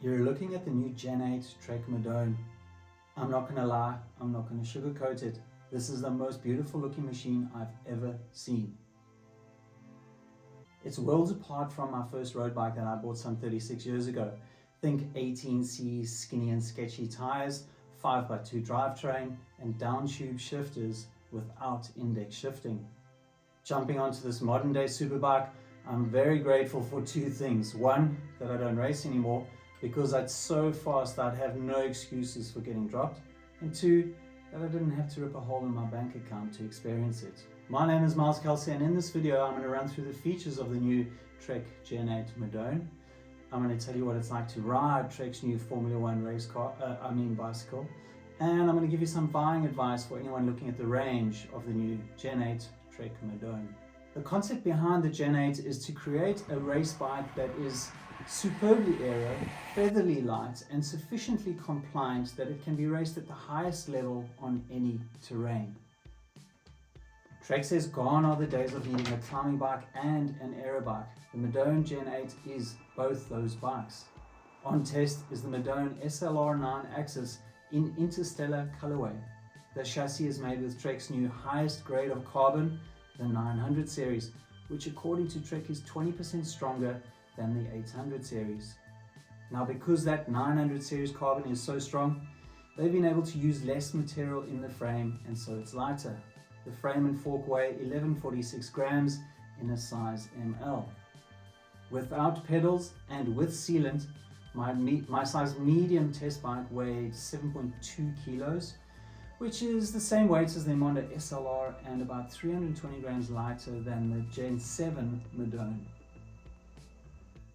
You're looking at the new Gen 8 Trek Madone. I'm not going to lie, I'm not going to sugarcoat it. This is the most beautiful looking machine I've ever seen. It's worlds apart from my first road bike that I bought some 36 years ago. Think 18C skinny and sketchy tires, 5x2 drivetrain, and down tube shifters without index shifting. Jumping onto this modern day superbike, I'm very grateful for two things. One, that I don't race anymore because it's so fast I'd have no excuses for getting dropped. And two, that I didn't have to rip a hole in my bank account to experience it. My name is Miles Kelsey, and in this video I'm going to run through the features of the new Trek Gen 8 Madone. I'm going to tell you what it's like to ride Trek's new Formula One bicycle. And I'm going to give you some buying advice for anyone looking at the range of the new Gen 8 Trek Madone. The concept behind the Gen 8 is to create a race bike that is superbly aero, featherly light, and sufficiently compliant that it can be raced at the highest level on any terrain. Trek says gone are the days of needing a climbing bike and an aero bike. The Madone Gen 8 is both those bikes. On test is the Madone SLR 9 AXS in Interstellar colorway. The chassis is made with Trek's new highest grade of carbon, the 900 series, which according to Trek is 20% stronger than the 800 series. Now, because that 900 series carbon is so strong, they've been able to use less material in the frame, and so it's lighter. The frame and fork weigh 1146 grams in a size ML. Without pedals and with sealant, my size medium test bike weighed 7.2 kilos, which is the same weight as the Honda SLR and about 320 grams lighter than the Gen 7 Madone.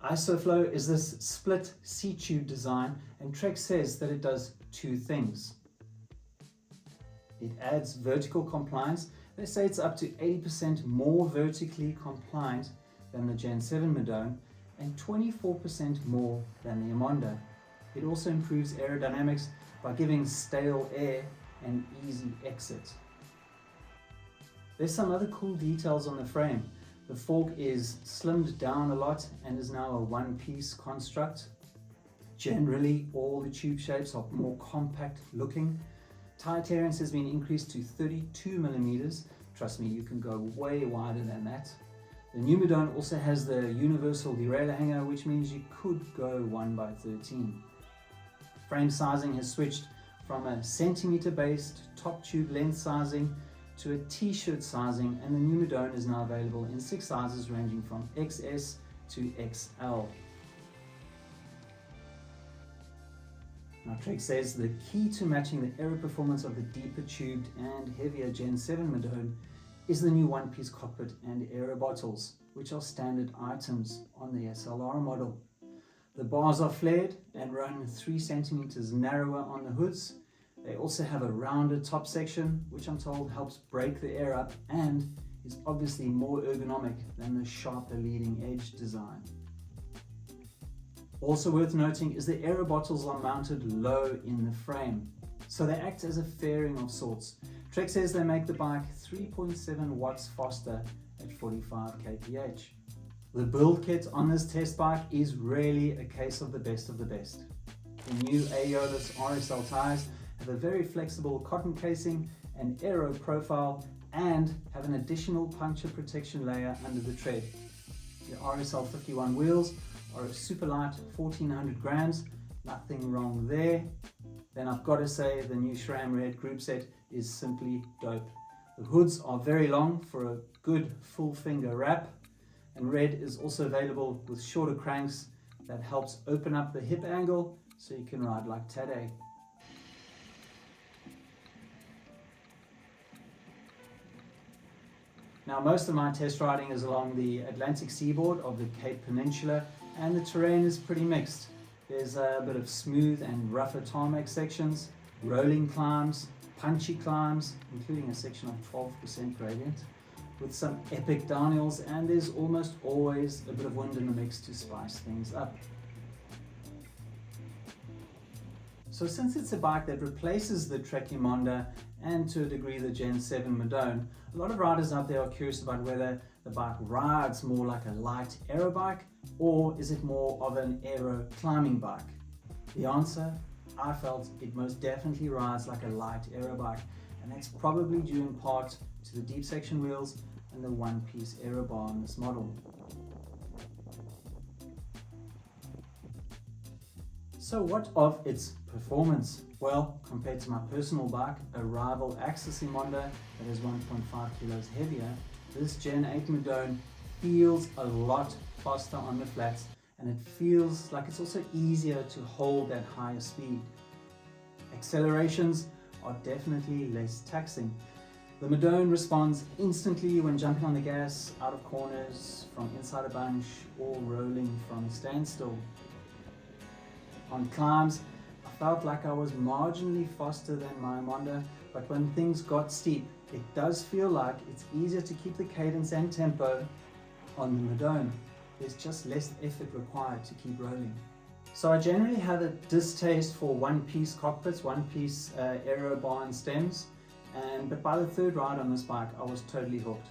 ISOFlow is this split C-tube design, and Trek says that it does two things. It adds vertical compliance. They say it's up to 80% more vertically compliant than the Gen 7 Madone and 24% more than the Honda. It also improves aerodynamics by giving stale air an easy exit. There's some other cool details on the frame. The fork is slimmed down a lot and is now a one-piece construct. Generally, all the tube shapes are more compact looking. Tire clearance has been increased to 32 millimeters. Trust me, you can go way wider than that. The new Madone also has the universal derailleur hanger, which means you could go 1x13. Frame sizing has switched from a centimeter-based top tube length sizing to a t-shirt sizing, and the new Madone is now available in 6 sizes ranging from XS to XL. Now, Trek says the key to matching the aero performance of the deeper tubed and heavier Gen 7 Madone is the new one-piece cockpit and aero bottles, which are standard items on the SLR model. The bars are flared and run 3 centimeters narrower on the hoods. They also have a rounded top section, which I'm told helps break the air up and is obviously more ergonomic than the sharper leading edge design. Also worth noting is the aero bottles are mounted low in the frame, so they act as a fairing of sorts. Trek says they make the bike 3.7 watts faster at 45 kph. The build kit on this test bike is really a case of the best of the best. The new Aeolus RSL tires have a very flexible cotton casing and aero profile and have an additional puncture protection layer under the tread. The RSL 51 wheels are a super light 1400 grams, nothing wrong there. Then I've got to say the new SRAM Red Groupset is simply dope. The hoods are very long for a good full finger wrap, and Red is also available with shorter cranks that helps open up the hip angle so you can ride like Tadej. Now, most of my test riding is along the Atlantic seaboard of the Cape Peninsula, and the terrain is pretty mixed. There's a bit of smooth and rougher tarmac sections, rolling climbs, punchy climbs, including a section of 12% gradient, with some epic downhills, and there's almost always a bit of wind in the mix to spice things up. So since it's a bike that replaces the Trek Honda and to a degree the Gen 7 Madone, a lot of riders out there are curious about whether the bike rides more like a light aero bike or is it more of an aero climbing bike. The answer, I felt it most definitely rides like a light aero bike, and that's probably due in part to the deep section wheels and the one-piece aero bar on this model. So what of its performance? Well, compared to my personal bike, a rival AXS Imonda that is 1.5 kilos heavier, this Gen 8 Madone feels a lot faster on the flats, and it feels like it's also easier to hold at higher speed. Accelerations are definitely less taxing. The Madone responds instantly when jumping on the gas, out of corners, from inside a bunch, or rolling from a standstill. On climbs, I felt like I was marginally faster than my Imonda, but when things got steep, it does feel like it's easier to keep the cadence and tempo on the Madone. There's just less effort required to keep rolling. So I generally have a distaste for one-piece cockpits, one-piece aero bar and stems, but by the third ride on this bike, I was totally hooked.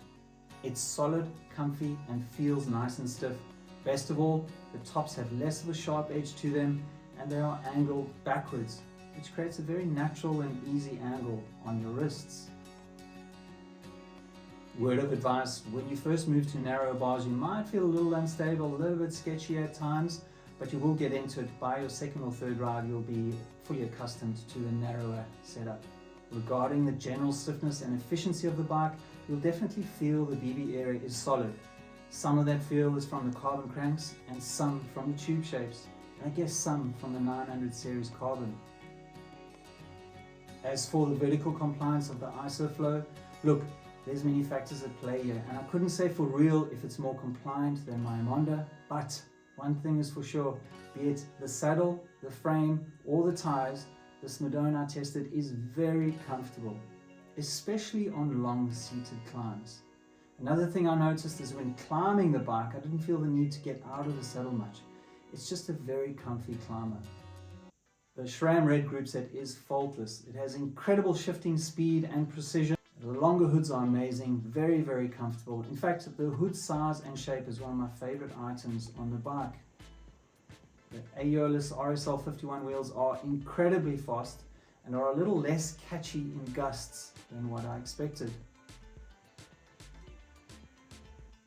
It's solid, comfy, and feels nice and stiff. Best of all, the tops have less of a sharp edge to them, and they are angled backwards, which creates a very natural and easy angle on your wrists. Word of advice, when you first move to narrow bars, you might feel a little unstable, a little bit sketchy at times, but you will get into it. By your second or third ride, you'll be fully accustomed to the narrower setup. Regarding the general stiffness and efficiency of the bike, you'll definitely feel the BB area is solid. Some of that feel is from the carbon cranks and some from the tube shapes, and I guess some from the 900 series carbon. As for the vertical compliance of the ISO flow, look, there's many factors at play here, and I couldn't say for real if it's more compliant than my Imonda, but one thing is for sure, be it the saddle, the frame, or the tires, this Madone I tested is very comfortable, especially on long seated climbs. Another thing I noticed is when climbing the bike, I didn't feel the need to get out of the saddle much. It's just a very comfy climber. The SRAM Red Groupset is faultless. It has incredible shifting speed and precision. The longer hoods are amazing, very, very comfortable. In fact, the hood size and shape is one of my favorite items on the bike. The Aeolus RSL 51 wheels are incredibly fast and are a little less catchy in gusts than what I expected.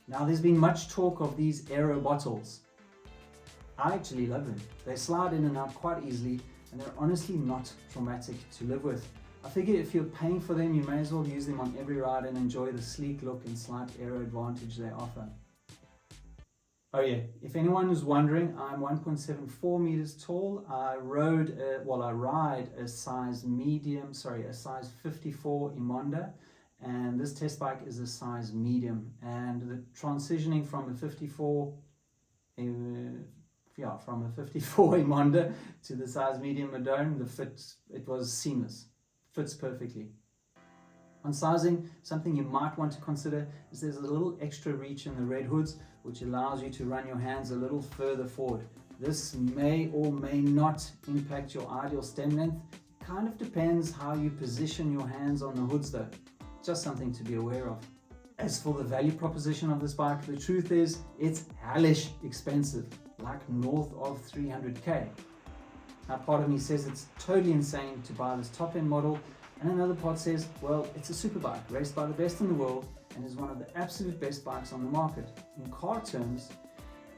Now, there's been much talk of these aero bottles. I actually love them. They slide in and out quite easily, and they're honestly not traumatic to live with. I figure if you're paying for them, you may as well use them on every ride and enjoy the sleek look and slight aero advantage they offer. Oh yeah, if anyone is wondering, I'm 1.74 meters tall. I ride a size 54 Imonda, and this test bike is a size medium. And the transitioning from a 54 Imonda to the size medium Madone, it was seamless. Fits perfectly. On sizing, something you might want to consider is there's a little extra reach in the red hoods, which allows you to run your hands a little further forward. This may or may not impact your ideal stem length. Kind of depends how you position your hands on the hoods though. Just something to be aware of. As for the value proposition of this bike, the truth is it's hellish expensive, like north of 300k. Now, part of me says it's totally insane to buy this top-end model, and another part says, well, it's a superbike raced by the best in the world and is one of the absolute best bikes on the market. In car terms,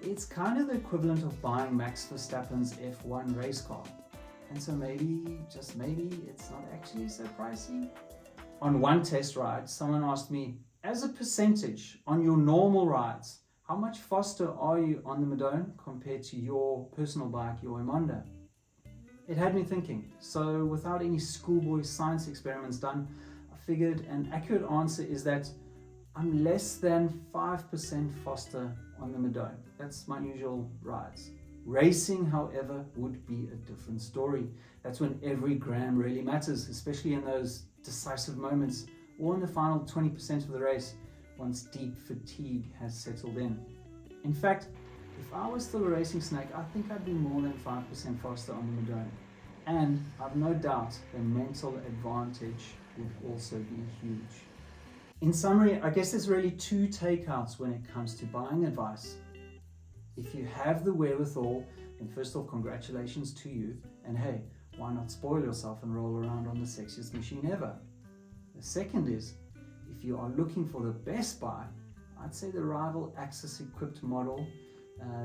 it's kind of the equivalent of buying Max Verstappen's F1 race car. And so maybe, just maybe, it's not actually so pricey. On one test ride, someone asked me, as a percentage on your normal rides, how much faster are you on the Madone compared to your personal bike, your Imonda? It had me thinking, so without any schoolboy science experiments done, I figured an accurate answer is that I'm less than 5% faster on the Madone. That's my usual rides. Racing, however, would be a different story. That's when every gram really matters, especially in those decisive moments or in the final 20% of the race, once deep fatigue has settled in. In fact, if I was still a racing snake, I think I'd be more than 5% faster on the Madone. And I've no doubt the mental advantage would also be huge. In summary, I guess there's really two takeouts when it comes to buying advice. If you have the wherewithal, then first off, congratulations to you, and hey, why not spoil yourself and roll around on the sexiest machine ever? The second is, if you are looking for the best buy, I'd say the rival AXS equipped model,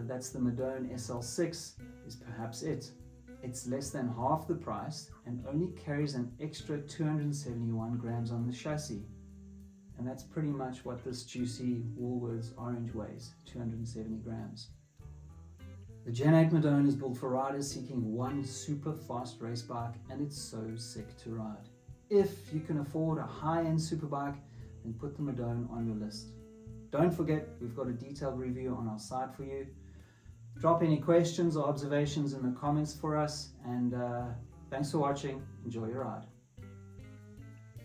that's the Madone SL6, is perhaps it. It's less than half the price and only carries an extra 271 grams on the chassis. And that's pretty much what this juicy Woolworths orange weighs, 270 grams. The Gen 8 Madone is built for riders seeking one super fast race bike, and it's so sick to ride. If you can afford a high-end superbike, then put the Madone on your list. Don't forget, we've got a detailed review on our site for you. Drop any questions or observations in the comments for us, and thanks for watching. Enjoy your ride.